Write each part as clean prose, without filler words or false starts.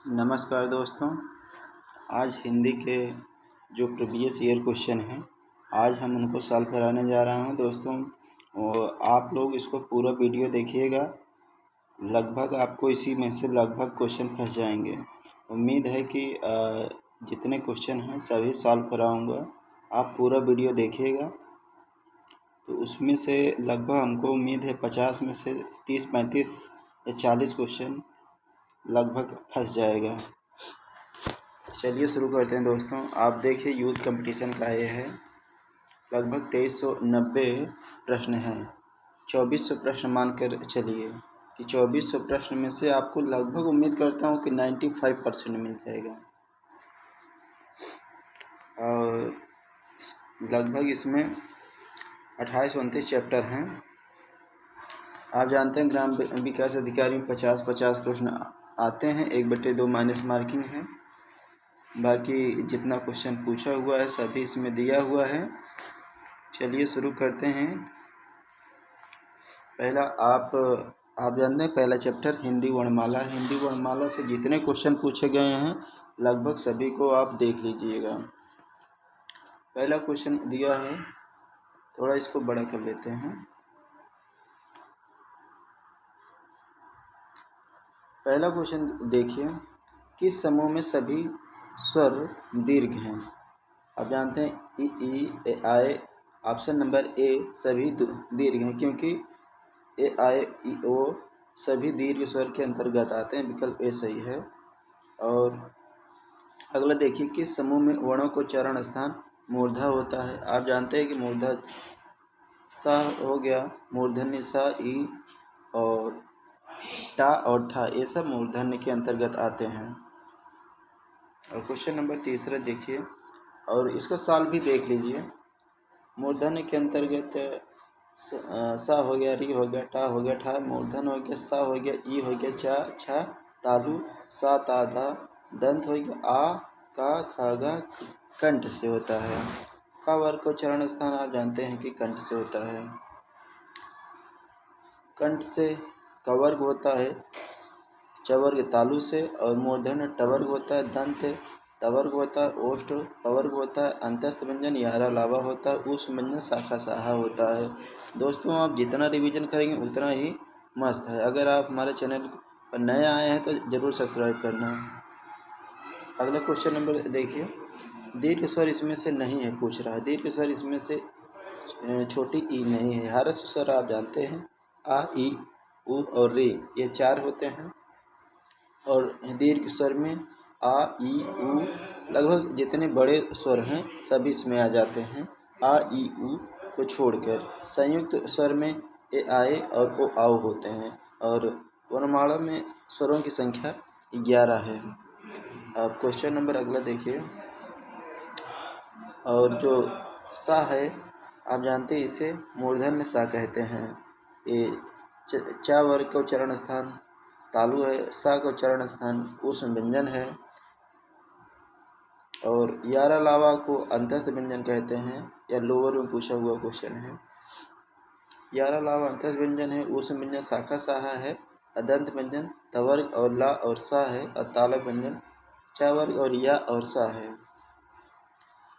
नमस्कार दोस्तों। आज हिंदी के जो प्रीवियस ईयर क्वेश्चन हैं, आज हम उनको सॉल्व कराने जा रहा हूं दोस्तों। और आप लोग इसको पूरा वीडियो देखिएगा, लगभग आपको इसी में से लगभग क्वेश्चन फंस जाएंगे। उम्मीद है कि जितने क्वेश्चन हैं सभी सॉल्व कराऊंगा। आप पूरा वीडियो देखिएगा तो उसमें से लगभग हमको उम्मीद है 50 में से 30, 35 या 40 क्वेश्चन लगभग फंस जाएगा। चलिए शुरू करते हैं दोस्तों। आप देखिए यूथ कंपटीशन का ये है, लगभग 2390 प्रश्न हैं। 2400 प्रश्न मानकर चलिए कि 2400 प्रश्न में से आपको लगभग उम्मीद करता हूँ कि 95% मिल जाएगा। और लगभग इसमें 28-29 चैप्टर हैं। आप जानते हैं ग्राम विकास अधिकारी में 50-50 प्रश्न आते हैं, 1/2 माइनस मार्किंग है। बाकी जितना क्वेश्चन पूछा हुआ है सभी इसमें दिया हुआ है। चलिए शुरू करते हैं। पहला आप जानते हैं पहला चैप्टर हिंदी वर्णमाला। हिंदी वर्णमाला से जितने क्वेश्चन पूछे गए हैं लगभग सभी को आप देख लीजिएगा। पहला क्वेश्चन दिया है, थोड़ा इसको बड़ा कर लेते हैं। पहला क्वेश्चन देखिए, किस समूह में सभी स्वर दीर्घ हैं? आप जानते हैं ई ए आई। ऑप्शन नंबर ए सभी दीर्घ हैं, क्योंकि ए आई ई ओ सभी दीर्घ स्वर के अंतर्गत आते हैं। विकल्प ए सही है। और अगला देखिए, किस समूह में वर्णों को चरण स्थान मूर्धा होता है? आप जानते हैं कि मूर्धा सा हो गया, मूर्धन्य सा, ई और टा और ठा, ये सब मूर्धन्य के अंतर्गत आते हैं। और क्वेश्चन नंबर तीसरा देखिए, और इसका सॉल्व भी देख लीजिए। मूर्धन्य के अंतर्गत सा हो गया, री हो गया, टा हो गया, ठा, मूर्धन हो गया, सा हो गया, ई हो गया, चा, छा, तालु, सा, ता, धा, दंत हो गया, आ, का, खा, गा, कंठ से होता है। का वर्ग का उच्चारण स्थान आप जानते हैं कि कंठ से होता है। कंठ से कवर्ग होता है, चवर्ग तालु से, और मूर्धन्य टवर्ग होता है, दंत तवर्ग होता है, ओष्ठ पवर्ग होता है, अंतस्थ व्यंजन यारा लावा होता है, उस व्यंजन शाखा साहा होता है। दोस्तों आप जितना रिवीजन करेंगे उतना ही मस्त है। अगर आप हमारे चैनल पर नए आए हैं तो ज़रूर सब्सक्राइब करना। अगला क्वेश्चन नंबर देखिए, दीर्घ स्वर इसमें से नहीं है पूछ रहा है। दीर्घ स्वर इसमें से छोटी ई नहीं है। ह्रस्व स्वर आप जानते हैं आ, ई, उ और रे, ये 4 होते हैं। और दीर्घ स्वर में आ, ई, उ, लगभग जितने बड़े स्वर हैं सभी इसमें आ जाते हैं, आ, ई, उ को छोड़कर। संयुक्त स्वर में ए, आए और ओ, आओ होते हैं। और वर्णमाला में स्वरों की संख्या 11 है। अब क्वेश्चन नंबर अगला देखिए, और जो सा है आप जानते हैं इसे मूर्धन्य सा कहते हैं। ये चा वर्ग का उच्चारण स्थान तालु है, सा का उच्चारण स्थान उस व्यंजन है। और यारा लावा को अंतस्थ व्यंजन कहते हैं, या लोअर में पूछा हुआ क्वेश्चन है। यारा लावा अंतस्थ व्यंजन है, उस व्यंजन शाखा साहा है, अदंत व्यंजन तवर्ग और ला और सा है, और तालक व्यंजन चा वर्ग और या और सा है।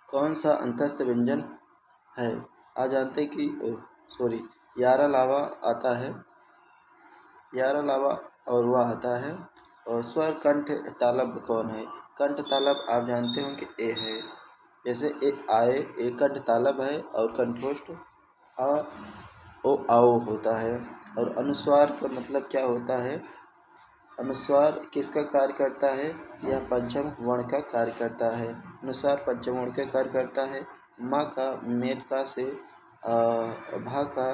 कौन सा अंतस्थ व्यंजन है? आप जानते हैं कि यारा लावा आता है, यारा लावा और वह आता है। और स्वर कंठ तालब कौन है? कंठ तालब आप जानते हो कि ए है। जैसे ए आए, ए कंठ तालब है और कंठोष्ठ आ, ओ, आओ होता है। और अनुस्वार का मतलब क्या होता है? अनुस्वार किसका कार्य करता है? यह पंचम वर्ण का कार्य करता है। अनुस्वार पंचम वर्ण का कार्य करता है। माँ का मेल का से भा का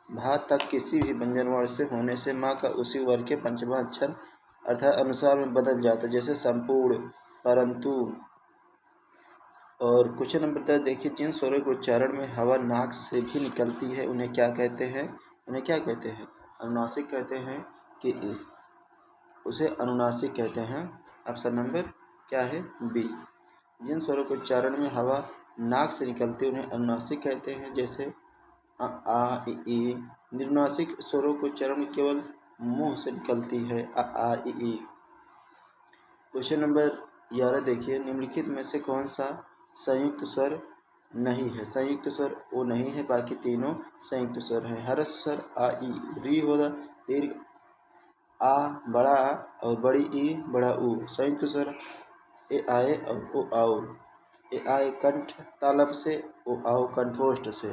भा तक किसी भी व्यंजन वर्ण से होने से माँ का उसी वर्ग के पंचमा अक्षर अर्थात अनुस्वार में बदल जाता है, जैसे संपूर्ण, परंतु। और क्वेश्चन नंबर 10 देखिए, जिन स्वरों के उच्चारण में हवा नाक से भी निकलती है उन्हें क्या कहते हैं? उन्हें क्या कहते हैं? अनुनासिक कहते हैं कि उसे अनुनासिक कहते हैं। ऑप्शन नंबर क्या है? बी। जिन स्वरों के उच्चारण में हवा नाक से निकलती है उन्हें अनुनासिक कहते हैं, जैसे आ, ई। निर्नासिक स्वरों के उच्चारण में केवल मुंह से निकलती है, आ, ई। क्वेश्चन नंबर 11 देखिए, निम्नलिखित में से कौन सा संयुक्त स्वर नहीं है? संयुक्त स्वर वो नहीं है, बाकी तीनों संयुक्त स्वर हैं। हर्ष स्वर आ ई री होगा, दीर्घ आ बड़ा आ और बड़ी ई बड़ा ऊ। संयुक्त स्वर ए आए और ओ आओ। ए आए कंठ तालब से, ओ आओ कंठोष्ठ से।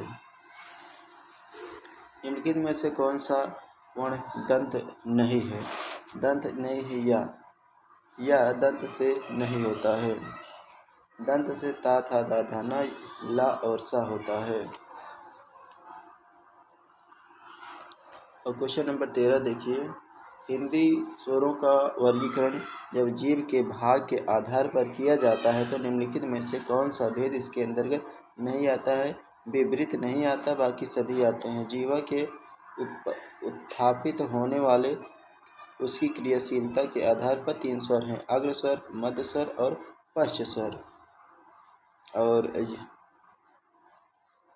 निम्नलिखित में से कौन सा वर्ण दंत नहीं है? दंत नहीं है या दंत से नहीं होता है। दंत से ता था दा धा ना ला और सा होता है। और क्वेश्चन नंबर 13 देखिए, हिंदी स्वरों का वर्गीकरण जब जीव के भाग के आधार पर किया जाता है तो निम्नलिखित में से कौन सा भेद इसके अंतर्गत नहीं आता है? विपरीत नहीं आता, बाकी सभी आते हैं। जीवा के उत्थापित होने वाले उसकी क्रियाशीलता के आधार पर 3 स्वर हैं: अग्र स्वर, मध्य स्वर और पश्च स्वर। और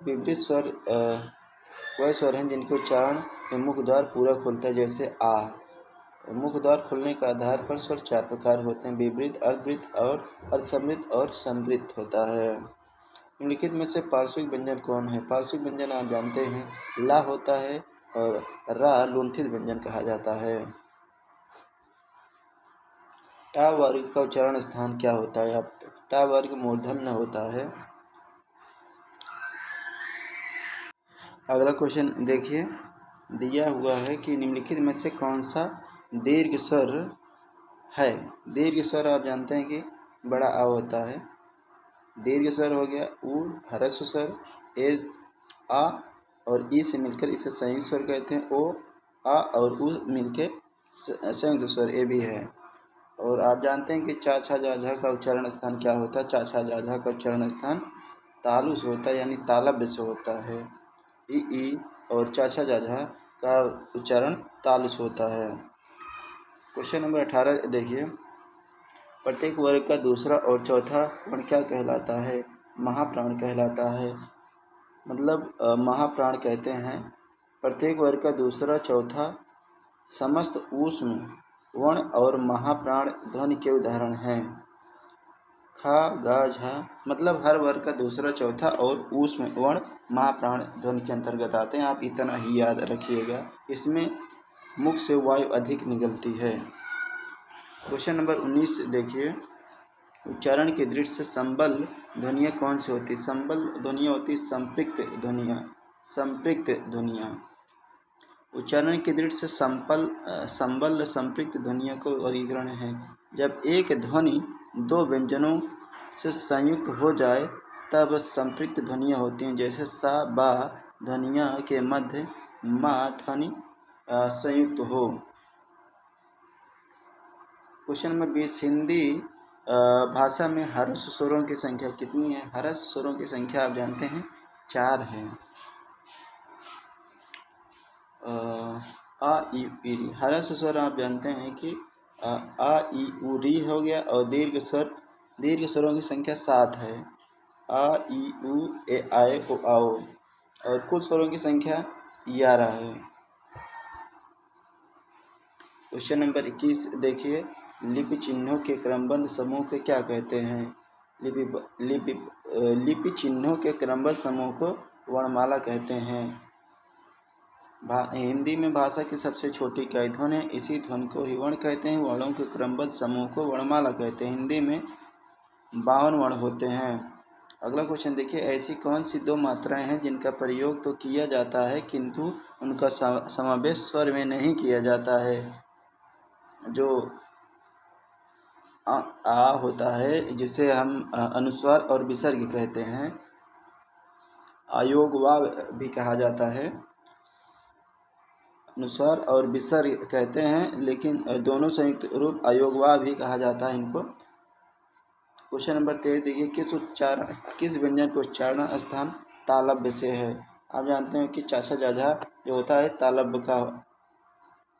विपरीत स्वर वह स्वर हैं जिनके उच्चारण में मुख द्वार पूरा खुलता है, जैसे आ। मुख द्वार खुलने के आधार पर स्वर 4 प्रकार होते हैं: विपरीत, अर्धवृत्त और अर्धसमृत और समृत होता है। निम्नलिखित में से पार्श्विक व्यंजन कौन है? पार्श्विक व्यंजन आप जानते हैं ला होता है और रा लुंठित व्यंजन कहा जाता है। टा वर्ग का उच्चारण स्थान क्या होता है? टा वर्ग मूर्धन्य होता है। अगला क्वेश्चन देखिए, दिया हुआ है कि निम्नलिखित में से कौन सा दीर्घ स्वर है? दीर्घ स्वर आप जानते हैं कि बड़ा आ होता है। दीर्घ स्वर हो गया ऊ, ह्रस्व स्वर ए आ और ई से मिलकर इसे संयुक्त स्वर कहते हैं। ओ आ और उ मिलकर संयुक्त स्वर ए भी है। और आप जानते हैं कि चा छा जा झा का उच्चारण स्थान क्या होता है? चा छा जा झा का उच्चारण स्थान तालु से होता है, यानी तालव्य से होता है। ई और चा छा जा झा का उच्चारण तालु से होता है। क्वेश्चन नंबर 18 देखिए, प्रत्येक वर्ग का दूसरा और चौथा वर्ण क्या कहलाता है? महाप्राण कहलाता है। मतलब महाप्राण कहते हैं प्रत्येक वर्ग का दूसरा चौथा समस्त ऊष्म वर्ण और महाप्राण ध्वनि के उदाहरण हैं। खा गा झा मतलब हर वर्ग का दूसरा चौथा और ऊष्म वर्ण महाप्राण ध्वनि के अंतर्गत आते हैं। आप इतना ही याद रखिएगा, इसमें मुख से वायु अधिक निकलती है। क्वेश्चन नंबर 19 देखिए, उच्चारण की दृष्टि से संबल ध्वनियाँ कौन सी होती? संबल ध्वनियाँ होती संपृक्त ध्वनियाँ। संपृक्त ध्वनियाँ उच्चारण की दृष्टि से संबल संपृक्त ध्वनियों को वर्गीकरण है। जब एक ध्वनि दो व्यंजनों से संयुक्त हो जाए तब संपृक्त ध्वनियाँ होती हैं, जैसे सा बा ध्वनियाँ के मध्य मा ध्वनि संयुक्त हो। क्वेश्चन नंबर 20, हिंदी भाषा में ह्रस्व स्वरों की संख्या कितनी है? ह्रस्व स्वरों की संख्या आप जानते हैं 4 है। आ ई री। ह्रस्व स्वर आप जानते हैं कि आ ई उ री हो गया और दीर्घ स्वरों की संख्या 7 है। आ ई उ ए आए ओ आओ। और कुल स्वरों की संख्या 11 है। क्वेश्चन नंबर 21 देखिए, लिपि चिन्हों के क्रमबद्ध समूह को क्या कहते हैं? लिपि चिन्हों के क्रमबद्ध समूह को वर्णमाला कहते हैं। हिंदी में भाषा की सबसे छोटी इकाई ध्वन है, इसी ध्वन को ही वर्ण कहते हैं। वर्णों के क्रमबद्ध समूह को वर्णमाला कहते हैं। हिंदी में 52 वर्ण होते हैं। अगला क्वेश्चन देखिए, ऐसी कौन सी 2 मात्राएं हैं जिनका प्रयोग तो किया जाता है किंतु उनका समावेश स्वर में नहीं किया जाता है? जो आ होता है जिसे हम अनुस्वार और विसर्ग कहते हैं, आयोगवा भी कहा जाता है, अनुस्वार और विसर्ग कहते हैं, लेकिन दोनों संयुक्त रूप अयोगवा भी कहा जाता है इनको। क्वेश्चन नंबर 13 देखिए, किस व्यंजन का उच्चारण स्थान तालव्य से है? आप जानते हैं कि चाचा जाझा जो होता है तालव्य का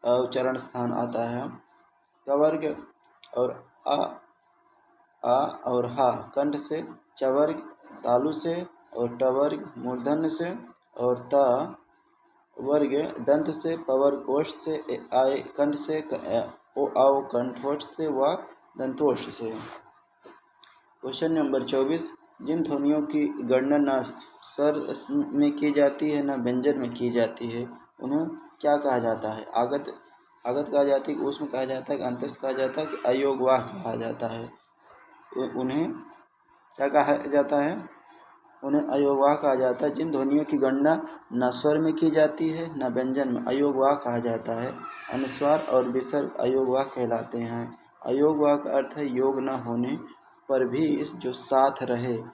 उच्चारण स्थान आता है। कवर्ग और आ और हा कंठ से, चवर्ग तालु से और टवर्ग मूर्धन्य से और ता वर्ग दंत से, पवर्ग ओष्ठ से, आय कंठ से, ओ आओ कंठोष्ठ से व दंतोष्ठ से। क्वेश्चन नंबर 24, जिन ध्वनियों की गणना न स्वर में की जाती है न व्यंजन में की जाती है उन्हें क्या कहा जाता है? आगत कहा जाता है, ऊष्म कहा जाता है, अंतस्थ कहा जाता है कि अयोगवाह कहा जाता है? उन्हें क्या कहा जाता है? उन्हें अयोगवाह कहा जाता है। जिन ध्वनियों की गणना न स्वर में की जाती है न व्यंजन में, अयोगवाह कहा जाता है। अनुस्वार और विसर्ग अयोगवाह कहलाते हैं। अयोगवाह का अर्थ है योग न होने पर भी जो साथ रहे,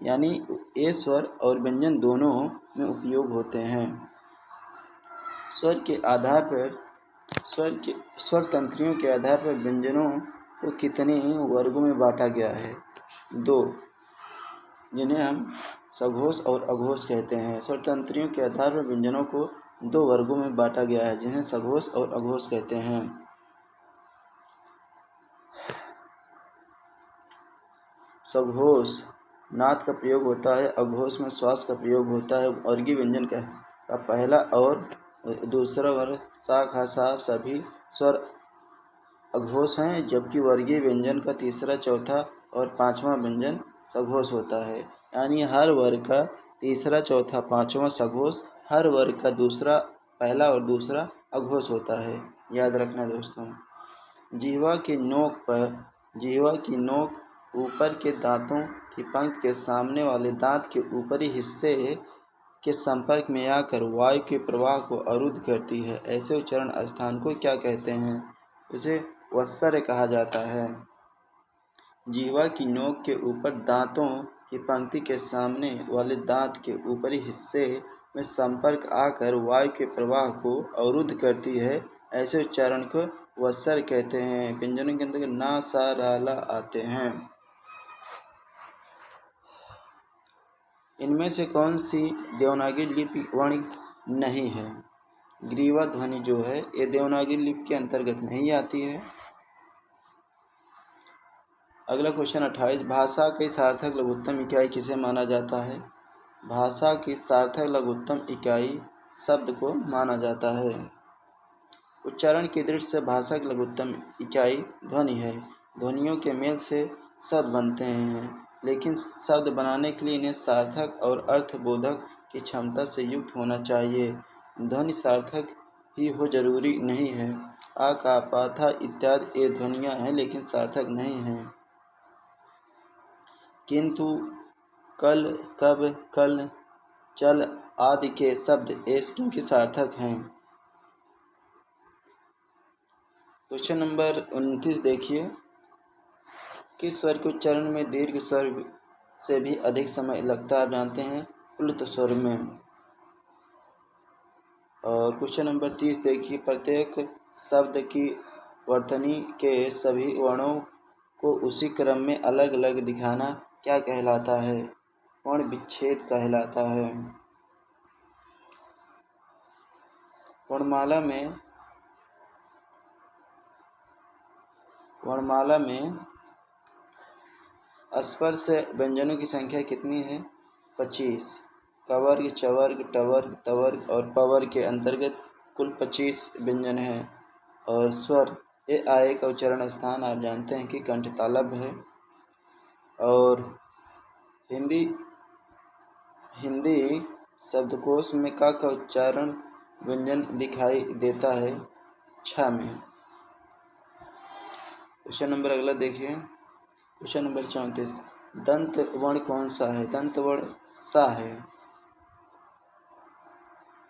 यानी ये स्वर और व्यंजन दोनों में उपयोग होते हैं। स्वर के आधार पर स्वर तंत्रियों के आधार पर व्यंजनों को कितने वर्गों में बांटा गया है? 2, जिन्हें हम सघोष और अघोष कहते हैं। स्वर तंत्रियों के आधार पर व्यंजनों को 2 वर्गों में बांटा गया है, जिन्हें सघोष और अघोष कहते हैं। सघोष नाद का प्रयोग होता है, अघोष में श्वास का प्रयोग होता है। वर्गीय व्यंजन का पहला और दूसरा वर्ग सा खा सा सभी स्वर अघोष हैं, जबकि वर्गीय व्यंजन का तीसरा, चौथा और पांचवा व्यंजन सघोष होता है। यानी हर वर्ग का तीसरा, चौथा, पांचवा सघोष, हर वर्ग का दूसरा, पहला और दूसरा अघोष होता है। याद रखना दोस्तों। जिह्वा की नोक ऊपर के दांतों की पंक्ति के सामने वाले दांत के ऊपरी हिस्से के संपर्क में आकर वायु के प्रवाह को अवरुद्ध करती है। ऐसे उच्चारण स्थान को क्या कहते हैं? उसे वत्सर्य कहा जाता है। जिह्वा की नोक के ऊपर दांतों की पंक्ति के सामने वाले दांत के ऊपरी हिस्से में संपर्क आकर वायु के प्रवाह को अवरुद्ध करती है। ऐसे उच्चारण को वत्सर्य कहते हैं। व्यंजनों के अंतर्गत ना, सा, रा, ला आते हैं। इनमें से कौन सी देवनागरी लिपि वर्ण नहीं है? ग्रीवा ध्वनि जो है ये देवनागरी लिपि के अंतर्गत नहीं आती है। अगला क्वेश्चन 28, भाषा की सार्थक लघुत्तम इकाई किसे माना जाता है? भाषा की सार्थक लघुत्तम इकाई शब्द को माना जाता है। उच्चारण की दृष्टि से भाषा की लघुत्तम इकाई ध्वनि है। ध्वनियों के मेल से शब्द बनते हैं, लेकिन शब्द बनाने के लिए इन्हें सार्थक और अर्थबोधक की क्षमता से युक्त होना चाहिए। ध्वनि सार्थक ही हो जरूरी नहीं है। आ, का, पा, था इत्यादि ये ध्वनियाँ हैं, लेकिन सार्थक नहीं हैं। किंतु, कल, कब, कल, चल आदि के शब्द क्योंकि सार्थक हैं। क्वेश्चन नंबर 29 देखिए, किस स्वर के उच्चारण में दीर्घ स्वर से भी अधिक समय लगता है? आप जानते हैं प्लुत स्वर में। और क्वेश्चन नंबर 30 देखिए, प्रत्येक शब्द की वर्तनी के सभी वर्णों को उसी क्रम में अलग अलग दिखाना क्या कहलाता है? वर्ण विच्छेद कहलाता है। वर्णमाला में स्पर्श व्यंजनों की संख्या कितनी है? 25। कवर्ग, चवर्ग, टवर्ग, तवर्ग और पवर्ग के अंतर्गत कुल 25 व्यंजन हैं। और स्वर ए आए का उच्चारण स्थान आप जानते हैं कि कंठतालव्य है। और हिंदी शब्दकोश में का उच्चारण व्यंजन दिखाई देता है 6 में। क्वेश्चन नंबर अगला देखिए, क्वेश्चन नंबर 34, दंत वर्ण कौन सा है? दंत वर्ण सा है।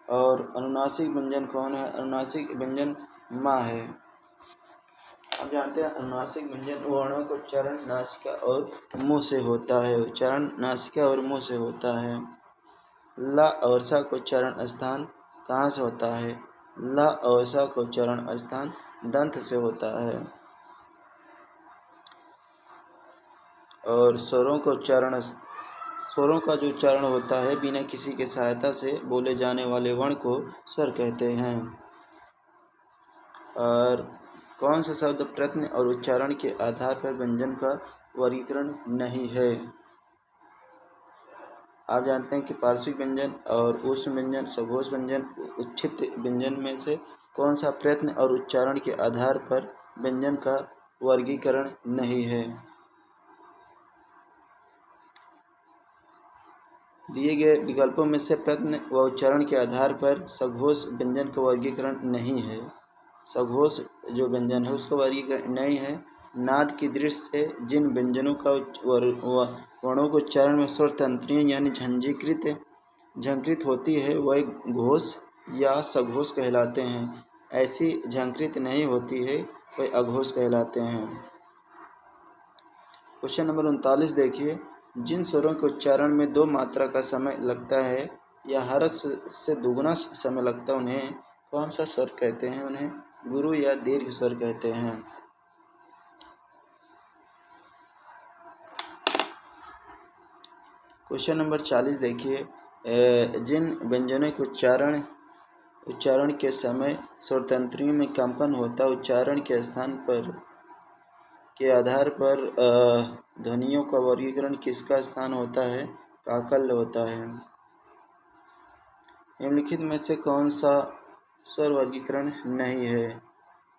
और अनुनासिक व्यंजन कौन है? अनुनासिक व्यंजन मा है। आप जानते हैं अनुनासिक व्यंजन वर्णों का उच्चारण नासिका और मुंह से होता है। उच्चारण नासिका और मुंह से होता है। ला और सा का उच्चारण स्थान कहाँ से होता है? ला और सा का उच्चारण स्थान दंत से होता है। और स्वरों का जो उच्चारण होता है बिना किसी के सहायता से बोले जाने वाले वर्ण को स्वर कहते हैं। और कौन सा शब्द प्रत्यय और उच्चारण के आधार पर व्यंजन का वर्गीकरण नहीं है? आप जानते हैं कि पार्श्विक व्यंजन और ऊष्म व्यंजन, सघोष व्यंजन, उच्छिष्ट व्यंजन में से कौन सा प्रत्यय और उच्चारण के आधार पर व्यंजन का वर्गीकरण नहीं है। दिए गए विकल्पों में से प्रश्न व उच्चारण के आधार पर सघोष व्यंजन का वर्गीकरण नहीं है। सघोष जो व्यंजन है उसका वर्गीकरण नहीं है। नाद की दृष्टि से जिन व्यंजनों का वर्णों के उच्चारण में स्वर तंत्रियाँ यानी झंकृत होती है वह घोष या सघोष कहलाते हैं। ऐसी झंकृत नहीं होती है वह अघोष कहलाते हैं। क्वेश्चन नंबर 39 देखिए, जिन स्वरों के उच्चारण में 2 मात्रा का समय लगता है या हर्ष से दुगुना समय लगता है उन्हें कौन सा स्वर कहते हैं? उन्हें गुरु या दीर्घ स्वर कहते हैं। क्वेश्चन नंबर 40 देखिए, जिन व्यंजनों के उच्चारण के समय स्वरतंत्रियों में कंपन होता है उच्चारण के स्थान पर के आधार पर ध्वनियों का वर्गीकरण किसका स्थान होता है? काकल्य होता है। निम्नलिखित में से कौन सा स्वर वर्गीकरण नहीं है?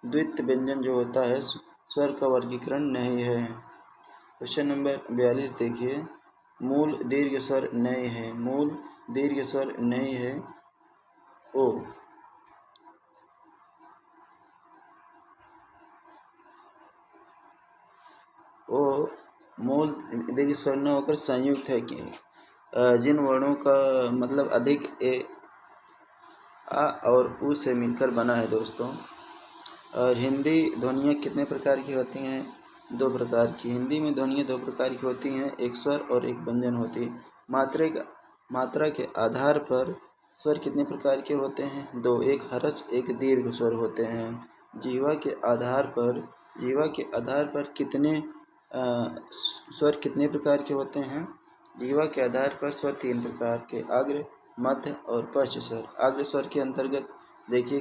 द्वित्व व्यंजन जो होता है स्वर का वर्गीकरण नहीं है। क्वेश्चन नंबर 42 देखिए, मूल दीर्घ स्वर नहीं है। मूल दीर्घ स्वर नहीं है ओ। ओ मूल दीर्घ स्वर न होकर संयुक्त है कि जिन वर्णों का मतलब अधिक ए आ और उ से मिलकर बना है दोस्तों। और हिंदी ध्वनियाँ कितने प्रकार की होती हैं? 2 प्रकार की। हिंदी में ध्वनियाँ 2 प्रकार की होती हैं, एक स्वर और एक व्यंजन होती है। मात्रा के आधार पर स्वर कितने प्रकार के होते हैं? 2, एक हर्ष एक दीर्घ स्वर होते हैं। जीवा के आधार पर कितने स्वर कितने प्रकार के होते हैं? जीवा के आधार पर स्वर 3 प्रकार के, अग्र मध्य और पश्च स्वर। अग्र स्वर के अंतर्गत देखिए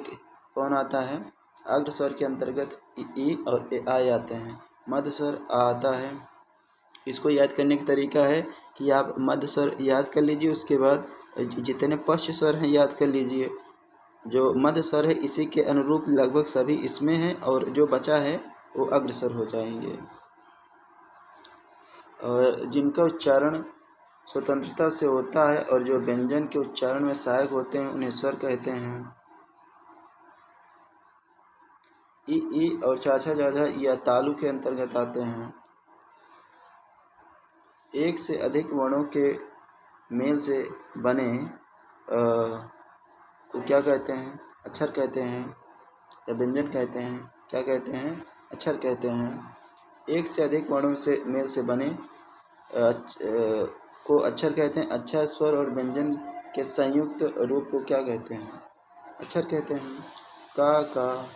कौन आता है? अग्र स्वर के अंतर्गत ई और ए आए आते हैं। मध्य स्वर आ आता है। इसको याद करने का तरीका है कि आप मध्य स्वर याद कर लीजिए, उसके बाद जितने पश्च स्वर हैं याद कर लीजिए। जो मध्य स्वर है इसी के अनुरूप लगभग सभी इसमें हैं और जो बचा है वो अग्र स्वर हो जाएंगे। और जिनका उच्चारण स्वतंत्रता से होता है और जो व्यंजन के उच्चारण में सहायक होते हैं उन्हें स्वर कहते हैं। ई और चाचा जाजा या तालु के अंतर्गत आते हैं। एक से अधिक वर्णों के मेल से बने को क्या कहते हैं? अक्षर कहते हैं या व्यंजन कहते हैं? क्या कहते हैं? अक्षर कहते हैं। एक से अधिक वर्णों से मेल से बने को अक्षर कहते हैं। अच्छा स्वर और व्यंजन के संयुक्त रूप को क्या कहते हैं? अक्षर कहते हैं। का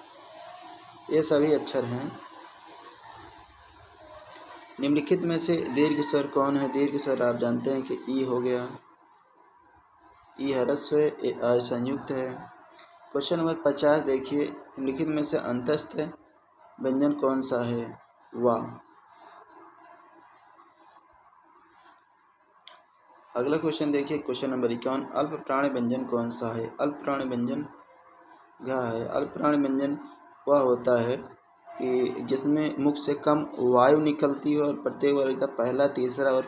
ये सभी अक्षर हैं। निम्नलिखित में से दीर्घ स्वर कौन है? दीर्घ स्वर आप जानते हैं कि ई हो गया, ई ह्रस्व है, ए आ संयुक्त है। क्वेश्चन नंबर 50 देखिए, निम्नलिखित में से अंतस्थ व्यंजन कौन सा है? वाह। अगला क्वेश्चन देखिए, क्वेश्चन नंबर 51, अल्प प्राण व्यंजन कौन सा है? अल्प प्राण व्यंजन घ है। अल्प प्राण व्यंजन वह होता है कि जिसमें मुख से कम वायु निकलती हो और प्रत्येक वर्ग का पहला, तीसरा और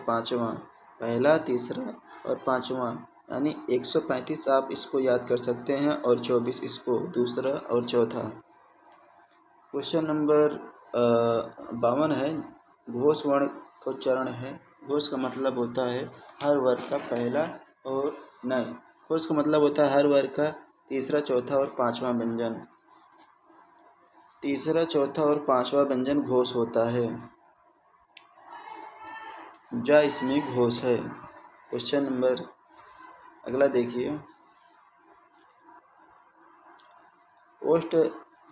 पाँचवा यानी 135 आप इसको याद कर सकते हैं और 24 इसको दूसरा और चौथा। क्वेश्चन नंबर 52 है, घोष वर्ण का उच्चारण है। घोष का मतलब होता है हर वर्ग का पहला और नहीं, घोष का मतलब होता है हर वर्ग का तीसरा, चौथा और पाँचवा व्यंजन। तीसरा, चौथा और पाँचवा व्यंजन घोष होता है। जा इसमें घोष है। क्वेश्चन नंबर अगला देखिए, ओष्ठ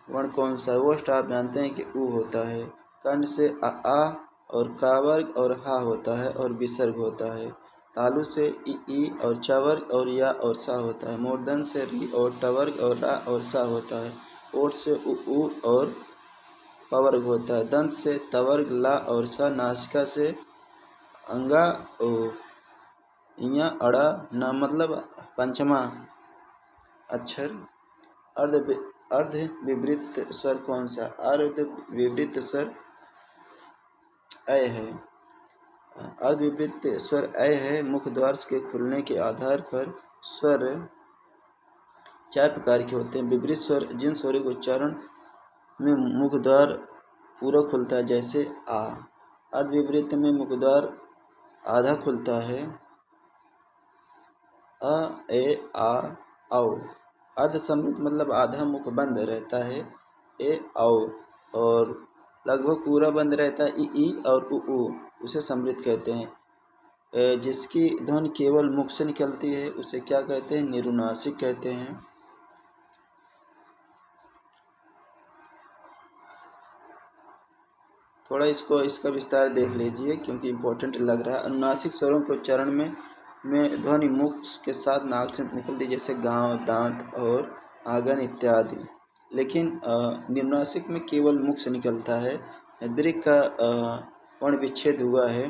वर्ण कौन सा है? ओष्ठ आप जानते हैं कि ऊ होता है। कर्ण से आ और का वर्ग और हा होता है और विसर्ग होता है। तालु से ई और च वर्ग और या और सा होता है। मूर्धन से री और ट वर्ग और रा और सा होता है। ओठ से उ और पवर्ग होता है। दंत से तवर्ग ला और सा। नासिका से अंगा ओ इया अड़ा न मतलब पंचमा अक्षर। अर्ध विवृत स्वर कौन सा? अर्ध विवृत स्वर अय है। अर्धविपरीत स्वर अय है। मुख द्वार के खुलने के आधार पर स्वर 4 प्रकार के होते हैं। विपरीत स्वर जिन स्वरों के उच्चारण में मुख द्वार पूरा खुलता है, जैसे आ। अर्धविपरीत में मुख द्वार आधा खुलता है, अ, ए, आ, औ। अर्ध सम्मिलित मतलब आधा मुख बंद रहता है, ए, औ, और लगभग पूरा बंद रहता है, ई और उ। उसे सम्मिलित कहते हैं। जिसकी ध्वनि केवल मुख से निकलती है उसे क्या कहते हैं? निरुनासिक कहते हैं। थोड़ा इसका विस्तार देख लीजिए क्योंकि इम्पोर्टेंट लग रहा है। अनुनासिक स्वरों के उच्चारण में ध्वनि मुख के साथ नाक से निकलती है, जैसे गांव, दांत और आंगन इत्यादि। लेकिन निरुनासिक में केवल मुख से निकलता है। दृ का वर्ण विच्छेद हुआ है।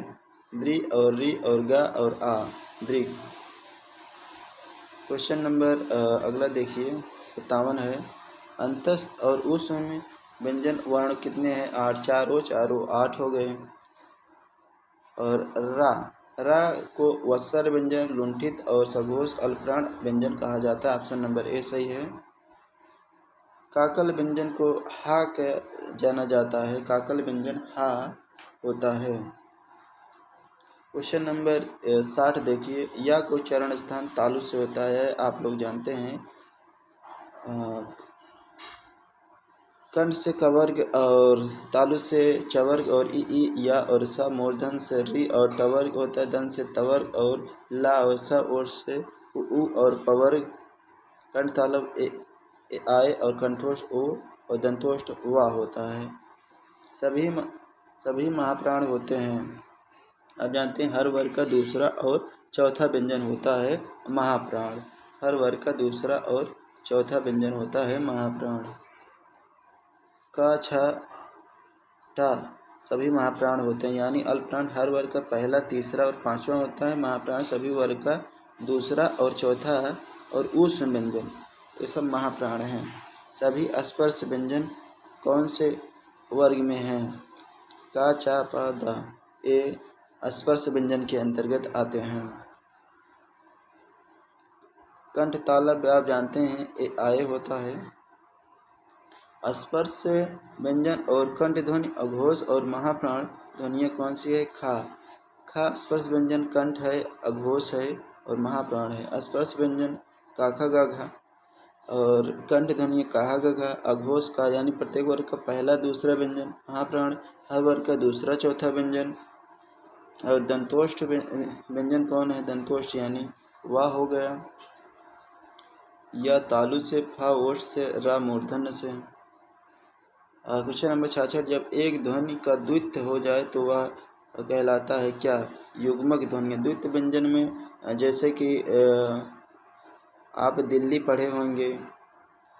द्रि और रि और गा और आ, दृ। क्वेश्चन नंबर अगला देखिए 57 है। अंतस्थ और उष्ण में व्यंजन वर्ण कितने हैं? 8। 4 ओ 4 ओ 8 हो गए। और रा को वत्सर व्यंजन, लुंठित और सघोष अल्पप्राण व्यंजन कहा जाता है। ऑप्शन नंबर ए सही है। काकल व्यंजन को हा कहा जाना जाता है। काकल व्यंजन हा होता है। क्वेश्चन नंबर 60 देखिए। या को उच्चारण स्थान तालु से होता है, आप लोग जानते हैं। कंठ से कवर्ग और तालु से चवर्ग और ई या और सा। मूर्धन से री और टवर्ग होता है। दन से तवर्ग और ला और सा और से उ और पवर्ग। कंठ तालव आए और कंठोष्ठ ओ और दंतोष्ठ वा होता है। सभी महाप्राण होते हैं। आप जानते हैं हर वर्ग का दूसरा और चौथा व्यंजन होता है महाप्राण। हर वर्ग का दूसरा और चौथा व्यंजन होता है महाप्राण। का, छ, टा सभी महाप्राण होते हैं, यानी अल्पप्राण हर वर्ग का पहला, तीसरा और पांचवा होता है। महाप्राण सभी वर्ग का दूसरा और चौथा और उष्ण व्यंजन ये सब महाप्राण हैं। सभी स्पर्श व्यंजन कौन से वर्ग में हैं? का, चा, पा, दा ये स्पर्श व्यंजन के अंतर्गत आते हैं। कंठ तालव्य आप जानते हैं ये आए होता है। स्पर्श व्यंजन और कंठ ध्वनि अघोष और महाप्राण ध्वनियाँ कौन सी है? खा स्पर्श व्यंजन कंठ है, अघोष है और महाप्राण है। स्पर्श व्यंजन काखा गाघा और कंठ ध्वनि काहा गघा। अघोष का यानी प्रत्येक वर्ग का पहला, दूसरा व्यंजन। महाप्राण हर वर्ग का दूसरा, चौथा व्यंजन। और दंतोष्ठ व्यंजन कौन है? दंतोष्ठ यानी वाह हो गया। या तालु से, फा ओष्ठ से, रा मूर्धन्य से। Question number 66। जब एक ध्वनि का द्वित्व हो जाए तो वह कहलाता है क्या? युग्मक ध्वनि। द्वित्व व्यंजन में जैसे कि आप दिल्ली पढ़े होंगे,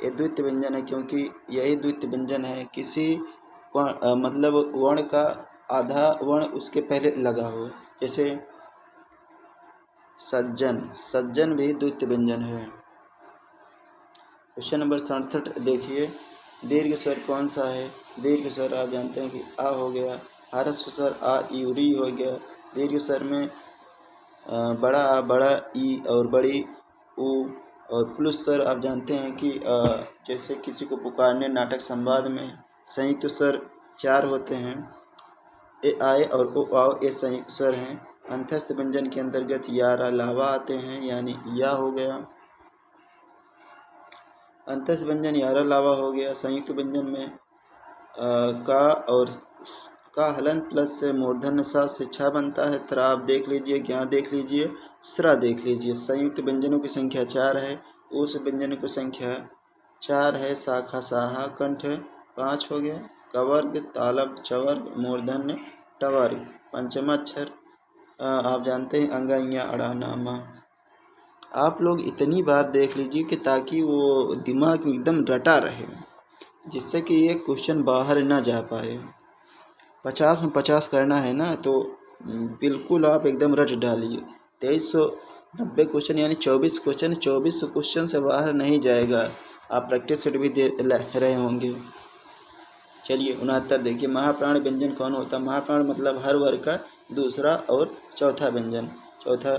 ये द्वित्व व्यंजन है क्योंकि यही द्वित्व व्यंजन है किसी मतलब वर्ण का आधा वर्ण उसके पहले लगा हो। जैसे सज्जन भी द्वित्व व्यंजन है। क्वेश्चन नंबर 67 देखिए। दीर्घ स्वर कौन सा है? दीर्घ स्वर आप जानते हैं कि आ हो गया। ह्रस्व स्वर आ ई री हो गया। दीर्घ स्वर में बड़ा आ, बड़ा ई और बड़ी उ। और प्लुत स्वर आप जानते हैं कि जैसे किसी को पुकारने, नाटक, संवाद में संयुक्त स्वर 4 होते हैं। ए आए और ओ आओ ये संयुक्त स्वर हैं। अंतस्थ व्यंजन के अंतर्गत या, रा, लावा आते हैं, यानी या हो गया। अंतस्थ व्यंजन यारा लावा हो गया। संयुक्त व्यंजन में का और का हलंत प्लस से मूर्धन्य सा से छा बनता है। त्र आप देख लीजिए, ज्ञा देख लीजिए, स्रा देख लीजिए। संयुक्त व्यंजनों की संख्या 4 है। उस व्यंजनों की संख्या 4 है। शाखा, साहा, कंठ 5 हो गया। कवर्ग, तालब, चवर्ग, मूर्धन्य, टवर्ग। पंचमा अक्षर आप जानते हैं अंगा, इंया, अड़ा, नामा। आप लोग इतनी बार देख लीजिए कि ताकि वो दिमाग में एकदम रटा रहे, जिससे कि ये क्वेश्चन बाहर ना जा पाए। 50 में 50 करना है ना, तो बिल्कुल आप एकदम रट डालिए। 2390 क्वेश्चन यानी 24 क्वेश्चन, 24 क्वेश्चन से बाहर नहीं जाएगा। आप प्रैक्टिस सेट भी दे रहे होंगे। चलिए 69 देखिए, महाप्राण व्यंजन कौन होता है? महाप्राण मतलब हर वर्ग का दूसरा और चौथा व्यंजन। चौथा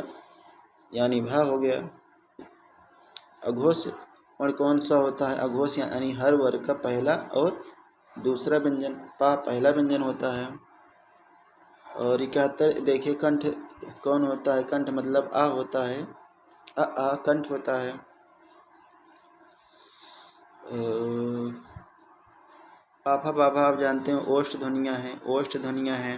यानी भा हो गया। अघोष वर्ण कौन सा होता है? अघोष यानी हर वर्ग का पहला और दूसरा व्यंजन। पा पहला व्यंजन होता है। और 71 देखिए, कंठ कौन होता है? कंठ मतलब आ होता है। आ कंठ होता है। पाफा पाफा आप जानते हैं ओष्ठ ध्वनियाँ हैं, ओष्ठ ध्वनियाँ हैं।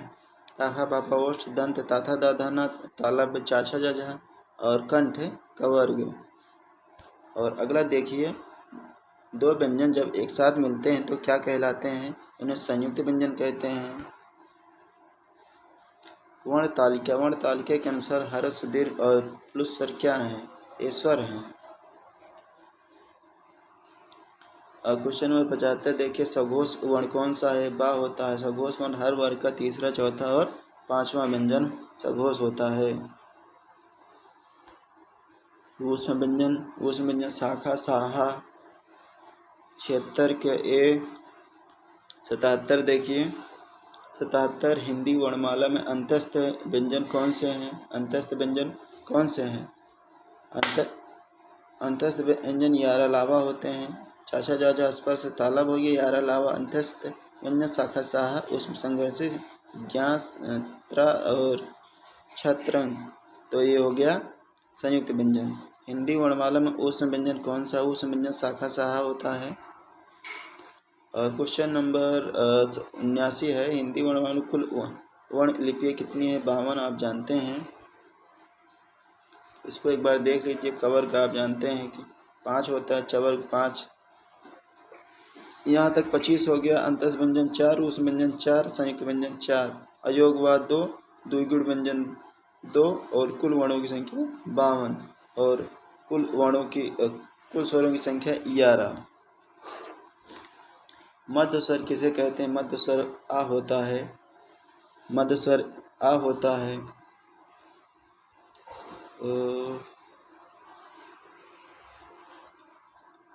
पाफा पाफा ओष्ठ, दंत ताथा दाधाना, तालब चाछा जाझा और कंठ कवर्ग। और अगला देखिए, दो व्यंजन जब एक साथ मिलते हैं तो क्या कहलाते हैं? उन्हें संयुक्त व्यंजन कहते हैं। वर्ण तालिका, वर्ण तालिका के अनुसार हर्ष दीर्घ और प्लुस स्वर क्या है? ये स्वर हैं। क्वेश्चन नंबर 75 देखिए, सघोष वर्ण कौन सा है? बा होता है। सघोष वर्ण हर वर्ग का तीसरा, चौथा और पांचवा व्यंजन सघोष होता है। ऊष्म व्यंजन शाखा साहा। 76 के ए। 77 देखिए, 77 हिंदी वर्णमाला में अंतस्थ व्यंजन कौन से हैं? अंतस्थ व्यंजन कौन से हैं? अंतस्थ व्यंजन यारा लावा होते हैं। चाचा जाजा स्पर्श तालब हो गया, यारा लावा अंतस्थ व्यंजन। शाखा साहा उष्म संघर्षी ज्ञात्र और छत्रंग, तो ये हो गया संयुक्त व्यंजन। हिंदी वर्णमाला में ऊष्म व्यंजन कौन सा? ऊष्म व्यंजन शाखा साहा होता है। और क्वेश्चन नंबर 79 है, हिंदी वर्णमाला में कुल वर्ण लिपियाँ कितनी है? 52 आप जानते हैं। इसको एक बार देख लीजिए। कवर का आप जानते हैं कि 5 होता है, चवर्ग 5, यहाँ तक 25 हो गया। अंतस्थ व्यंजन 4, ऊष्म व्यंजन 4, संयुक्त व्यंजन 4, अयोगवाद 2, द्विगुण व्यंजन 2 और कुल वर्णों की संख्या 52 और कुल वर्णों की कुल स्वरों की संख्या 11। मध्य स्वर किसे कहते हैं? मध्य स्वर आ होता है। मध्य स्वर आ होता है।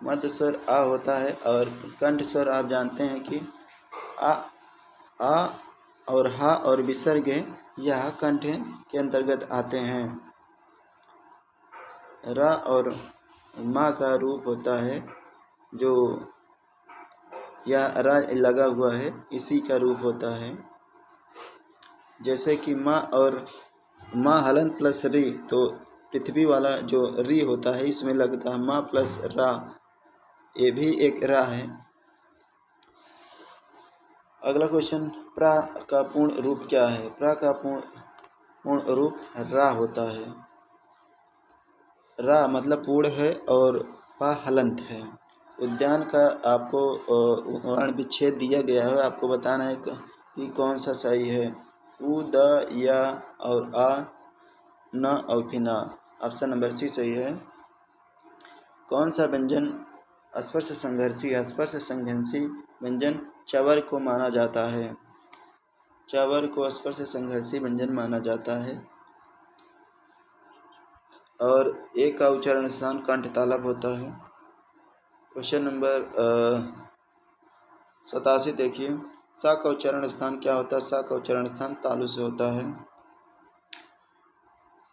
मध्य स्वर आ होता है। और कंठ स्वर आप जानते हैं कि आ और हा और विसर्ग यह कंठ के अंतर्गत आते हैं। रा और माँ का रूप होता है, जो या रा लगा हुआ है इसी का रूप होता है। जैसे कि माँ और माँ हलन प्लस री, तो पृथ्वी वाला जो री होता है इसमें लगता है माँ प्लस रा, ये भी एक रा है। अगला क्वेश्चन, प्रा का पूर्ण रूप क्या है? प्रा का पूर्ण रूप रा होता है। रा मतलब पूर्ण है और पा हलंत है। उद्यान का आपको वर्ण विच्छेद दिया गया है, आपको बताना है कि कौन सा सही है। उ, द, या और आ, न और फिर ना। ऑप्शन नंबर सी सही है। कौन सा व्यंजन स्पर्श संघर्षी व्यंजन चवर को माना जाता है? चवर को स्पर्श संघर्षी व्यंजन माना जाता है। और एक का उच्चारण स्थान कंठ तालब होता है। क्वेश्चन नंबर 87 देखिए, सा का उच्चारण स्थान क्या होता है? सा का उच्चारण स्थान तालु से होता है।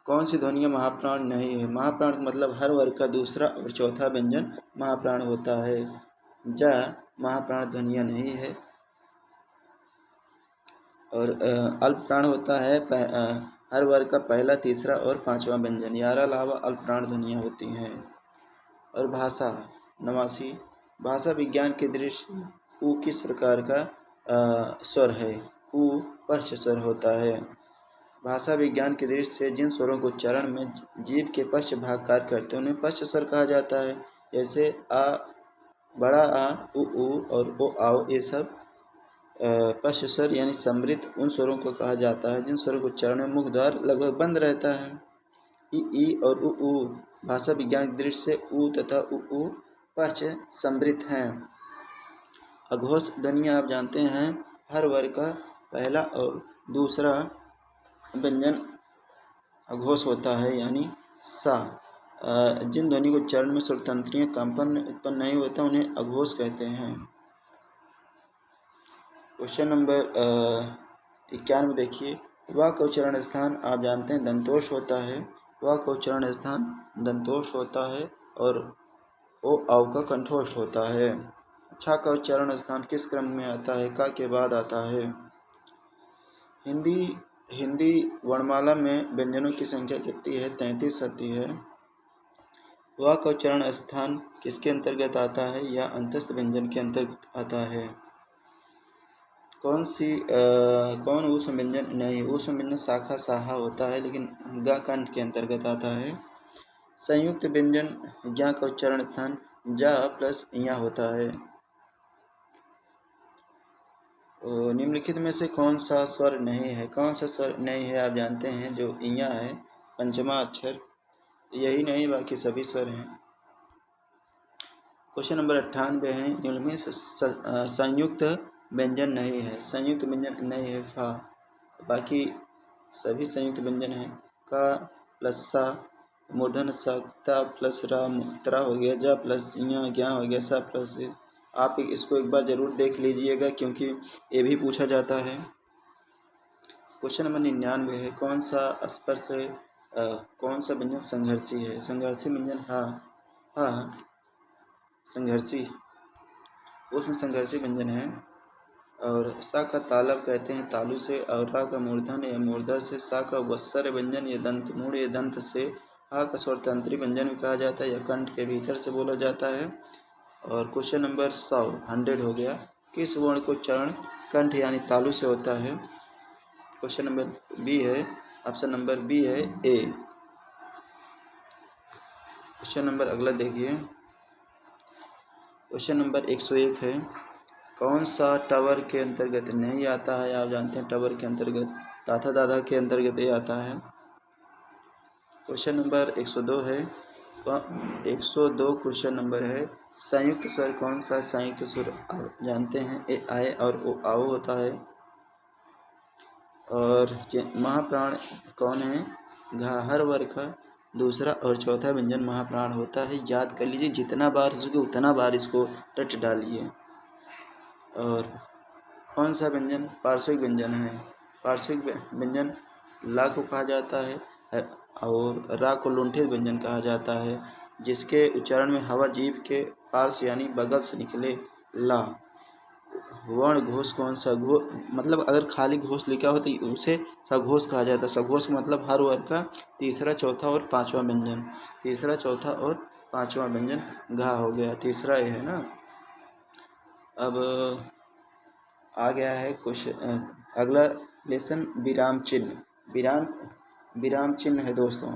कौन सी ध्वनियाँ महाप्राण नहीं है? महाप्राण मतलब हर वर्ग का दूसरा और चौथा व्यंजन महाप्राण होता है। जा महाप्राण ध्वनियाँ नहीं है। और अल्प प्राण होता है हर वर्ग का पहला, तीसरा और पांचवा व्यंजन। यारा लावा अल्प प्राण ध्वनियाँ होती हैं। और भाषा 89, भाषा विज्ञान के दृष्टि उ किस प्रकार का स्वर है? उ पश्च स्वर होता है। भाषा विज्ञान की दृष्टि से जिन स्वरों को उच्चारण में जीभ के पश्च भाग कार्य करते हैं उन्हें पश्च स्वर कहा जाता है। जैसे आ, बड़ा आ, उ और ओ आओ, ये सब पश्च स्वर यानी समृद्ध उन स्वरों को कहा जाता है जिन स्वरों को उच्चारण में मुख द्वार लगभग बंद रहता है। ई और उ भाषा विज्ञान की दृष्टि से उ तथा उ पश्च समृद्ध हैं। अघोष ध्वनियाँ आप जानते हैं हर वर्ग का पहला और दूसरा व्यंजन अघोष होता है, यानी सा। जिन ध्वनि को उच्चारण में स्वरतंत्रीय कंपन उत्पन्न नहीं होता उन्हें अघोष कहते हैं। क्वेश्चन नंबर 91 देखिए, व का उच्चारण स्थान आप जानते हैं दंतोष होता है। व का उच्चारण स्थान दंतोष होता है और ओ औ का कंठोष होता है। छ का उच्चारण स्थान किस क्रम में आता है? का के बाद आता है। हिंदी वर्णमाला में व्यंजनों की संख्या कितनी है? 33 आती है। व का उच्चारण स्थान किसके अंतर्गत आता है? या अंतस्थ व्यंजन के अंतर्गत आता है। कौन ऊष्म व्यंजन नहीं, ऊष्म व्यंजन शाखा साहा होता है, लेकिन ग कंठ के अंतर्गत आता है। संयुक्त व्यंजन ज्ञ का उच्चारण स्थान जा प्लस या होता है। निम्नलिखित में से कौन सा स्वर नहीं है? कौन सा स्वर नहीं है आप जानते हैं? जो इया है, पंचमा अक्षर, यही नहीं बाकी सभी स्वर हैं। क्वेश्चन नंबर 98 है, निम्नलिखित संयुक्त व्यंजन नहीं है। संयुक्त व्यंजन नहीं है फा, बाकी सभी संयुक्त व्यंजन हैं। का प्लस सा, मूर्धन सा, ता प्लस रा, त्रा हो गया, जा प्लस या, ज्ञा हो गया, सा प्लस। आप इसको एक बार जरूर देख लीजिएगा क्योंकि ये भी पूछा जाता है। क्वेश्चन नंबर 99 है, कौन सा स्पर्श है, कौन सा व्यंजन संघर्षी है? संघर्षी व्यंजन हा संघर्षी, उसमें संघर्षी व्यंजन है। और सा का तालब कहते हैं तालु से, और रा का मूर्धन या मूर्धा से, सा का वत्सर व्यंजन या दंत मूढ़ या दंत से, हा का स्वरतंत्री व्यंजन भी कहा जाता है या कंठ के भीतर से बोला जाता है। और क्वेश्चन नंबर 100 हो गया, किस वर्ण को उच्चारण कंठ यानी तालु से होता है? क्वेश्चन नंबर बी है, ऑप्शन नंबर बी है ए। क्वेश्चन नंबर अगला देखिए, क्वेश्चन नंबर 101 है, कौन सा टवर के अंतर्गत नहीं आता है? आप जानते हैं टवर के अंतर्गत ताथा दादा के अंतर्गत ये आता है। क्वेश्चन नंबर 102 है, 102 क्वेश्चन नंबर है, संयुक्त स्वर कौन सा? संयुक्त स्वर आप जानते हैं ए आए और ओ आओ होता है। और महाप्राण कौन है? घा, हर वर्ग का दूसरा और चौथा व्यंजन महाप्राण होता है। याद कर लीजिए, जितना बार हो सके उतना बार इसको रट डालिए। और कौन सा व्यंजन पार्श्विक व्यंजन है? पार्श्विक व्यंजन ला को कहा जाता है और रा को लुंठित व्यंजन कहा जाता है, जिसके उच्चारण में हवा जीभ के पार्श्व यानी बगल से निकले। ला वर्ण घोष कौन सा? मतलब अगर खाली घोष लिखा हो तो उसे सघोष कहा जाता है। सघोष मतलब हर वर्ग का तीसरा, चौथा और पांचवा व्यंजन। तीसरा, चौथा और पांचवा व्यंजन घा हो गया, तीसरा ये है ना। अब आ गया है क्वेश्चन अगला लेसन, विराम चिन्ह। विराम चिन्ह है दोस्तों।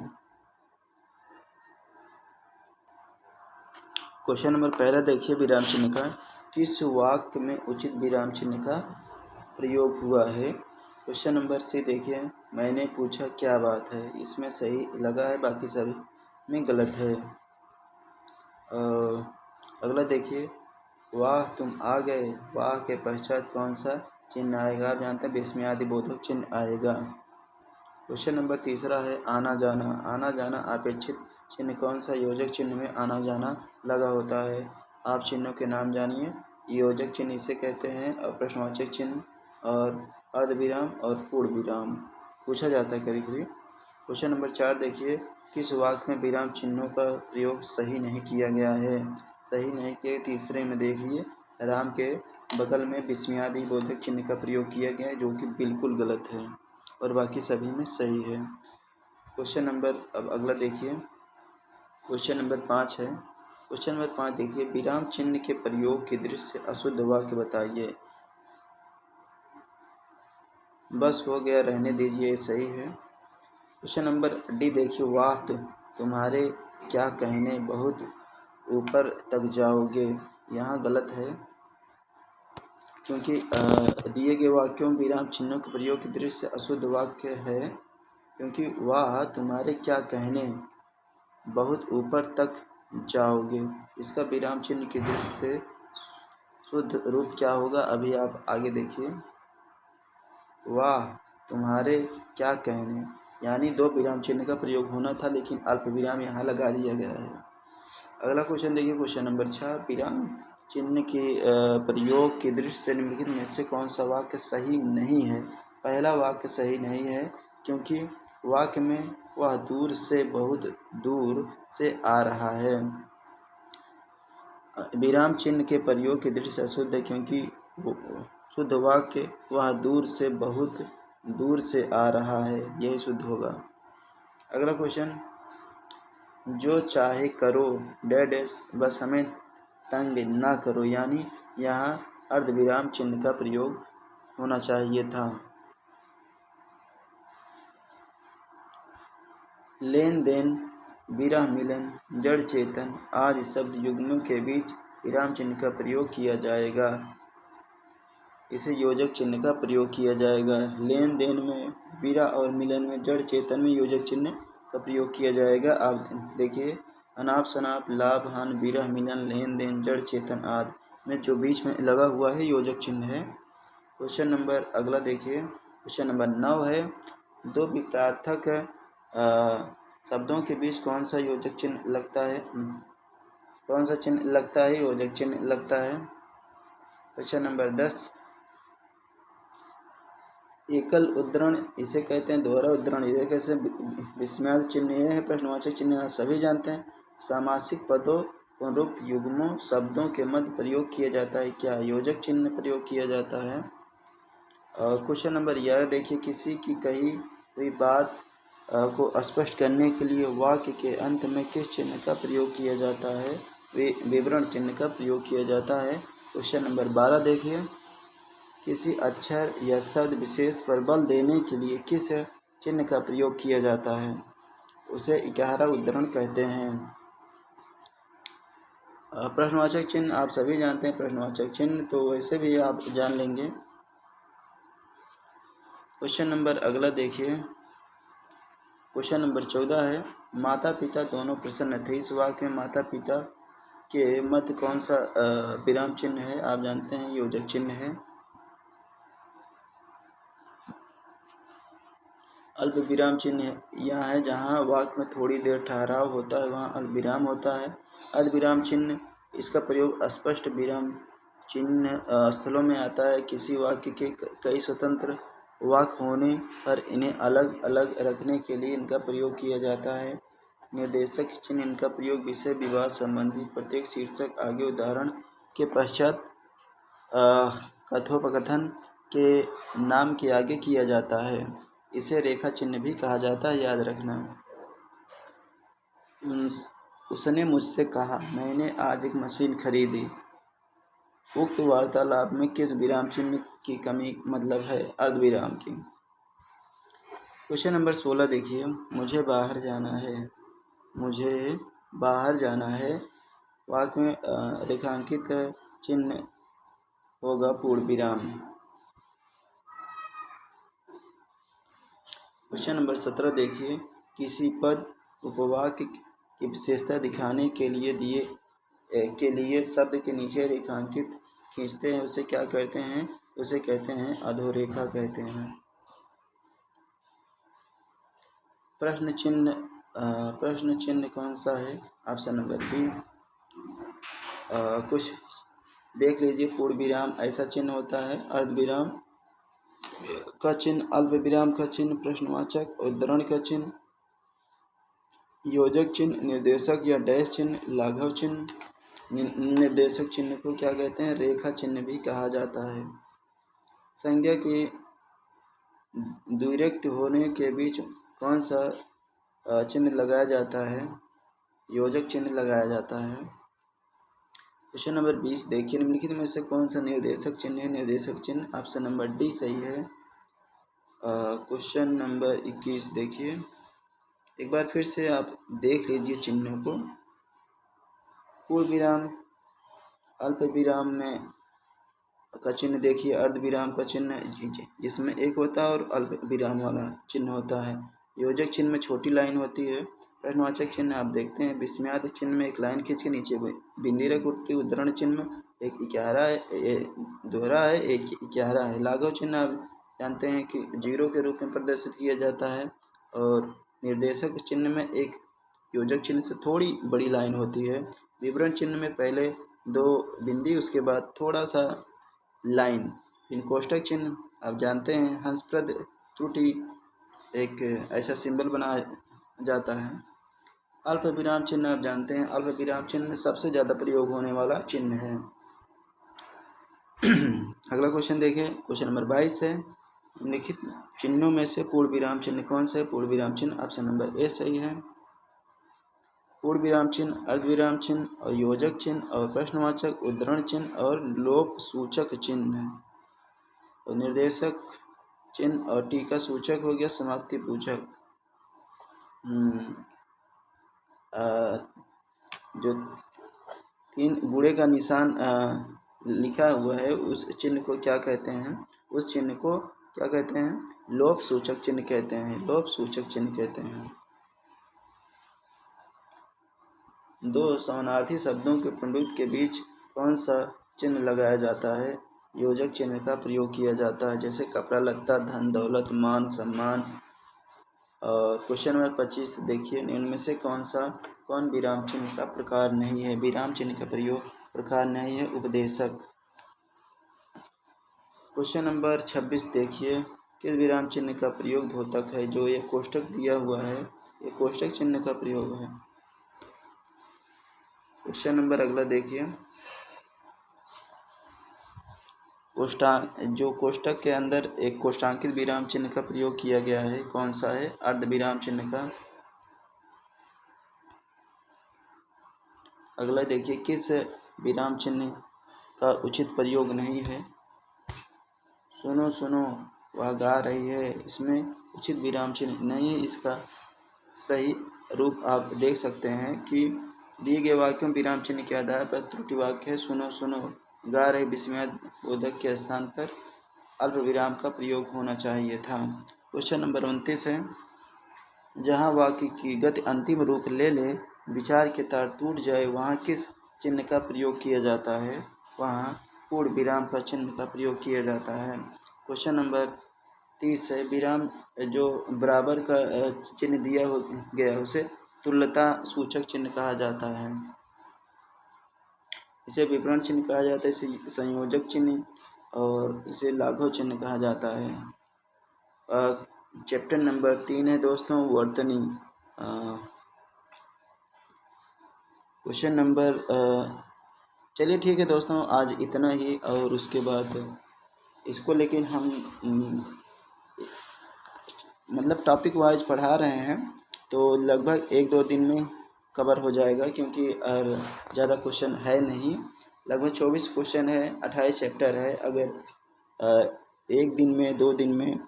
क्वेश्चन नंबर पहला देखिए, विराम चिन्ह का किस वाक्य में उचित विराम चिन्ह का प्रयोग हुआ है? क्वेश्चन नंबर सी देखिए, मैंने पूछा क्या बात है, इसमें सही लगा है, बाकी सभी में गलत है। अगला देखिए, वाह तुम आ गए, वाह के पश्चात कौन सा चिन्ह आएगा? आप जानते हैं विस्मयादि बोधक चिन्ह आएगा। क्वेश्चन नंबर तीसरा है, आना जाना। आना जाना अपेक्षित चिन्ह कौन सा? योजक चिन्ह में आना जाना लगा होता है। आप चिन्हों के नाम जानिए। योजक चिन्ह इसे कहते हैं, और प्रश्नवाचक चिन्ह, और अर्धविराम और पूर्ण विराम पूछा जाता है कभी कभी। क्वेश्चन नंबर 4 देखिए, किस वाक्य में विराम चिन्हों का प्रयोग सही नहीं किया गया है? सही नहीं किया, तीसरे में देखिए, राम के बगल में विस्मयादि बोधक चिन्ह का प्रयोग किया गया है, जो कि बिल्कुल गलत है, और बाकी सभी में सही है। क्वेश्चन नंबर अब अगला देखिए, क्वेश्चन नंबर 5 है। क्वेश्चन नंबर 5 देखिए, विराम चिन्ह के प्रयोग की दृष्टि से अशुद्ध वाक्य बताइए। बस हो गया, रहने दीजिए, सही है। क्वेश्चन नंबर डी देखिए, वाह तुम्हारे क्या कहने, बहुत ऊपर तक जाओगे, यहाँ गलत है, क्योंकि दिए गए वाक्यों में विराम चिन्हों के प्रयोग की दृष्टि से अशुद्ध वाक्य है, क्योंकि वाह तुम्हारे क्या कहने, बहुत ऊपर तक जाओगे, इसका विराम चिन्ह की दृष्टि से शुद्ध रूप क्या होगा? अभी आप आगे देखिए, वाह तुम्हारे क्या कहने, यानी दो विराम चिन्ह का प्रयोग होना था, लेकिन अल्प विराम यहाँ लगा दिया गया है। अगला क्वेश्चन देखिए, क्वेश्चन नंबर 6, विराम चिन्ह के प्रयोग की दृष्टि से निम्नलिखित में से कौन सा वाक्य सही नहीं है। पहला वाक्य सही नहीं है क्योंकि वाक्य में वह दूर से बहुत दूर से आ रहा है। विराम चिन्ह के प्रयोग की दृष्टि से अशुद्ध है क्योंकि शुद्ध वाक्य वह दूर से बहुत दूर से आ रहा है, यही शुद्ध होगा। अगला क्वेश्चन, जो चाहे करो डैश बस हमें तंग ना करो, यानी यहाँ अर्धविराम चिन्ह का प्रयोग होना चाहिए था। लेन देन, विरह मिलन, जड़ चेतन आदि शब्द युग्मों के बीच विराम चिन्ह का प्रयोग किया जाएगा, इसे योजक चिन्ह का प्रयोग किया जाएगा। लेन देन में, विरह और मिलन में, जड़ चेतन में योजक चिन्ह का प्रयोग किया जाएगा। आप देखिए, अनाप शनाप, लाभ हानि, विरह मिलन, लेन देन, जड़ चेतन आदि में जो बीच में लगा हुआ है योजक चिन्ह है। क्वेश्चन नंबर अगला देखिए, क्वेश्चन नंबर 9 है, दो विपरीतार्थक शब्दों के बीच कौन सा योजक चिन्ह लगता है, कौन सा चिन्ह लगता है, योजक चिन्ह लगता है। क्वेश्चन नंबर 10, एकल उद्धरण इसे कहते हैं, दोहरा उद्धरण इसे कैसे, विस्मयार्थ चिन्ह यह है, प्रश्नवाचक चिन्ह सभी जानते हैं। सामासिक पदों पुनरुक्त युग्मों शब्दों के मध्य प्रयोग किया जाता है, क्या योजक चिन्ह प्रयोग किया जाता है। क्वेश्चन नंबर 11 देखिए, किसी की कही हुई बात को स्पष्ट करने के लिए वाक्य के अंत में किस चिन्ह का प्रयोग किया जाता है, विवरण चिन्ह का प्रयोग किया जाता है। क्वेश्चन नंबर 12 देखिए, किसी अक्षर या शब्द विशेष पर बल देने के लिए किस चिन्ह का प्रयोग किया जाता है, उसे इकहारा उद्धरण कहते हैं। प्रश्नवाचक चिन्ह आप सभी जानते हैं, प्रश्नवाचक चिन्ह तो वैसे भी आप जान लेंगे। क्वेश्चन नंबर अगला देखिए, क्वेश्चन नंबर 14 है, माता पिता दोनों प्रसन्न थे, इस वाक्य में माता पिता के मध्य कौन सा विराम चिन्ह है, आप जानते हैं योजक चिन्ह है। अल्प विराम चिन्ह यह है जहाँ वाक्य में थोड़ी देर ठहराव होता है, वहाँ अल्प विराम होता है। अर्ध विराम चिन्ह इसका प्रयोग स्पष्ट विराम चिन्ह स्थलों में आता है। किसी वाक्य के कई स्वतंत्र वाक्य होने पर इन्हें अलग अलग रखने के लिए इनका प्रयोग किया जाता है। निर्देशक चिन्ह इनका प्रयोग विषय विवाद संबंधी प्रत्येक शीर्षक आगे उदाहरण के पश्चात कथोपकथन के नाम के आगे किया जाता है, इसे रेखा चिन्ह भी कहा जाता है, याद रखना। उसने मुझसे कहा, मैंने आज एक मशीन खरीदी। उक्त वार्तालाप में किस विराम चिन्ह की कमी मतलब है, अर्धविराम की। क्वेश्चन नंबर 16 देखिए, मुझे बाहर जाना है, मुझे बाहर जाना है, वाक्य में रेखांकित चिन्ह होगा पूर्ण विराम। क्वेश्चन नंबर 17 देखिए, किसी पद उपवाक्य की विशेषता दिखाने के लिए शब्द के नीचे रेखांकित खींचते हैं, उसे क्या कहते हैं, उसे कहते हैं अधोरेखा कहते हैं। प्रश्न चिन्ह कौन सा है, ऑप्शन नंबर बी। कुछ देख लीजिए, पूर्ण विराम ऐसा चिन्ह होता है, अर्धविराम का चिन्ह, अल्प विराम का चिन्ह, प्रश्नवाचक उद्धरण का चिन्ह, योजक चिन्ह, निर्देशक या डैश चिन्ह, लाघव चिन्ह। निर्देशक चिन्ह को क्या कहते हैं, रेखा चिन्ह भी कहा जाता है। संज्ञा के द्विरेक्त होने के बीच कौन सा चिन्ह लगाया जाता है, योजक चिन्ह लगाया जाता है। क्वेश्चन नंबर 20 देखिए, निम्नलिखित में से कौन सा निर्देशक चिन्ह है, निर्देशक चिन्ह ऑप्शन नंबर डी सही है। क्वेश्चन नंबर 21 देखिए, एक बार फिर से आप देख लीजिए चिन्हों को। पूर्ण विराम, अल्प विराम में का चिन्ह देखिए, अर्ध विराम का चिन्ह जिसमें एक होता है और अल्प विराम वाला चिन्ह होता है। योजक चिन्ह में छोटी लाइन होती है। प्रश्नवाचक चिन्ह आप देखते हैं, विस्मयार्थ चिन्ह में एक लाइन खींच के नीचे बिंदी रख उठती, उद्धरण चिन्ह में एक इक्यारा है, दोहरा है, एक इक्यारा है। लाघव चिन्ह आप जानते हैं कि जीरो के रूप में प्रदर्शित किया जाता है। और निर्देशक चिन्ह में एक योजक चिन्ह से थोड़ी बड़ी लाइन होती है। विवरण चिन्ह में पहले 2 बिंदी, उसके बाद थोड़ा सा लाइन, फिर कोष्टक चिन्ह। आप जानते हैं हंसप्रद त्रुटि एक ऐसा सिंबल बनाया जाता है। अल्प विराम चिन्ह, आप जानते हैं अल्प विराम चिन्ह सबसे ज़्यादा प्रयोग होने वाला चिन्ह है। अगला क्वेश्चन देखिए, क्वेश्चन नंबर 22 है, निम्नलिखित चिन्हों में से पूर्ण विराम चिन्ह कौन सा है? पूर्ण विराम चिन्ह ऑप्शन नंबर ए सही है। पूर्ण विराम चिन्ह, अर्धविराम चिन्ह और योजक चिन्ह और प्रश्नवाचक, उद्धरण चिन्ह और लोप सूचक चिन्ह और निर्देशक चिन्ह और टीका सूचक हो गया, समाप्ति पूछक। जो 3 गुणे का निशान लिखा हुआ है उस चिन्ह को क्या कहते हैं? उस चिन्ह को क्या कहते हैं? लोप सूचक चिन्ह कहते हैं। लोप सूचक चिन्ह कहते हैं। 2 समानार्थी शब्दों के पुनरुक्ति के बीच कौन सा चिन्ह लगाया जाता है? योजक चिन्ह का प्रयोग किया जाता है, जैसे कपड़ा लत्ता, धन दौलत, मान सम्मान। और क्वेश्चन नंबर 25 देखिए, इनमें में से कौन विराम चिन्ह का प्रकार नहीं है? विराम चिन्ह का प्रयोग प्रकार नहीं है, उपदेशक। क्वेश्चन नंबर 26 देखिए, किस विराम चिन्ह का प्रयोग द्योतक है? जो ये कोष्टक दिया हुआ है, ये कोष्टक चिन्ह का प्रयोग है। क्वेश्चन नंबर अगला देखिए, जो कोष्टक के अंदर एक कोष्टांकित विराम चिन्ह का प्रयोग किया गया है, कौन सा है? अर्ध विराम चिन्ह का। अगला देखिए, किस विराम चिन्ह का उचित प्रयोग नहीं है? सुनो सुनो वह गा रही है, इसमें उचित विराम चिन्ह नहीं है। इसका सही रूप आप देख सकते हैं कि दिए गए वाक्यों विराम चिन्ह के आधार पर त्रुटि वाक्य है। सुनो सुनो गा रही विस्मयादिबोधक के स्थान पर अल्प विराम का प्रयोग होना चाहिए था। क्वेश्चन नंबर 29 है, जहाँ वाक्य की गति अंतिम रूप ले ले, विचार के तार टूट जाए, वहाँ किस चिन्ह का प्रयोग किया जाता है? वहाँ पूर्ण विराम का चिन्ह का प्रयोग किया जाता है। क्वेश्चन नंबर 30 है, विराम जो बराबर का चिन्ह दिया गया उसे तुल्यता सूचक चिन्ह कहा जाता है। इसे विवरण चिन्ह कहा जाता है, इसे संयोजक चिन्ह और इसे लाघव चिन्ह कहा जाता है। चैप्टर नंबर 3 है दोस्तों, वर्तनी। क्वेश्चन नंबर चलिए ठीक है दोस्तों, आज इतना ही। और उसके बाद इसको लेकिन हम मतलब टॉपिक वाइज पढ़ा रहे हैं, तो लगभग 1-2 दिन में कवर हो जाएगा, क्योंकि ज़्यादा क्वेश्चन है नहीं। लगभग 24 क्वेश्चन है, 28 चैप्टर है। अगर 1 दिन में 2 दिन में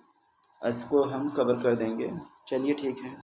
इसको हम कवर कर देंगे। चलिए ठीक है।